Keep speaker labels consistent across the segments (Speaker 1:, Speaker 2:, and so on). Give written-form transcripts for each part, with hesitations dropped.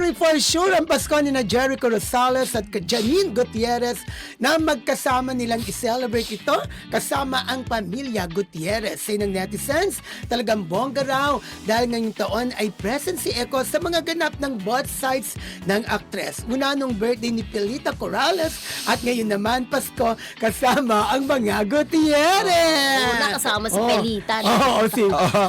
Speaker 1: Merry for sure ang Pasko ni na Jericho Rosales at Janine Gutierrez na magkasama nilang i-celebrate ito kasama ang pamilya Gutierrez. Say ng netizens, talagang bongga raw dahil ngayong taon ay present si Eko sa mga ganap ng both sides ng aktres. Una nung birthday ni Pilita Corrales at ngayon naman Pasko kasama ang mga Gutierrez.
Speaker 2: Una kasama si Pelita.
Speaker 1: Oo,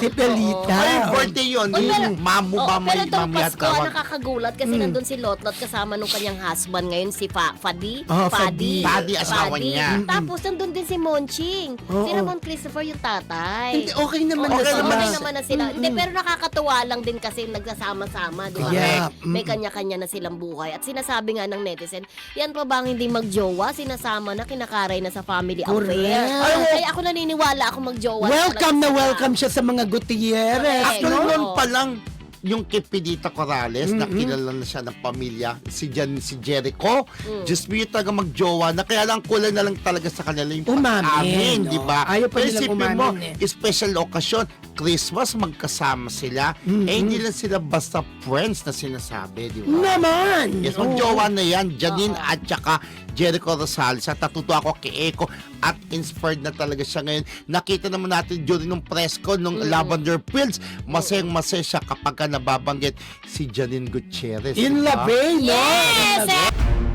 Speaker 1: si Pelita.
Speaker 3: Ay, birthday yun. Yung mamu ba may
Speaker 2: pero itong
Speaker 3: mami at
Speaker 2: Pasko,
Speaker 3: kawag.
Speaker 2: nakakagulat kasi nandun si Lotlot kasama nung kanyang husband ngayon, si Fadi.
Speaker 1: Oh, Fadi.
Speaker 3: Fadi, asawa niya.
Speaker 2: Tapos nandun din si Monching.
Speaker 1: Oo.
Speaker 2: Si Ramon Christopher yung tatay.
Speaker 1: Hindi, okay naman na
Speaker 3: Okay
Speaker 1: sila.
Speaker 3: naman.
Speaker 2: Okay naman na sila. Hindi, pero nakakatuwa lang din kasi nagsasama-sama, di ba?
Speaker 1: Yeah.
Speaker 2: May kanya-kanya na silang buhay. At sinasabi nga ng netizen, yan pa ba ang hindi magjowa? Sinasama na, kinakaray na sa family
Speaker 1: Correct.
Speaker 2: affair. Ay, ako naniniwala ako magjowa.
Speaker 1: Welcome na
Speaker 2: talaga sila.
Speaker 1: welcome siya sa mga Gutierrez.
Speaker 2: Correct.
Speaker 3: Actually,
Speaker 2: Oo.
Speaker 3: noon pa lang, yung kay Pilita Corrales, nakilala na siya ng pamilya, si Jericho, just me yung taga magjowa, na kaya lang kulang na lang talaga sa kanila yung
Speaker 1: Umamin,
Speaker 3: di
Speaker 1: no?
Speaker 3: ba?
Speaker 1: Ayaw pa
Speaker 3: Pero
Speaker 1: nilang
Speaker 3: isipin mo,
Speaker 1: umamin
Speaker 3: special occasion, Christmas, magkasama sila, hindi lang sila basta friends na sinasabi, di ba?
Speaker 1: Naman!
Speaker 3: Yes,
Speaker 1: Oo.
Speaker 3: magjowa na yan, Janine at saka Jericho Rosales. At natuto ako kay Eko at inspired na talaga siya ngayon. Nakita naman natin during nung press ko, nung Lavender Fields, masayang-masaya siya kapag ka nababanggit si Janine Gutierrez.
Speaker 1: In
Speaker 3: di ba?
Speaker 1: Labay, no?
Speaker 2: Yes!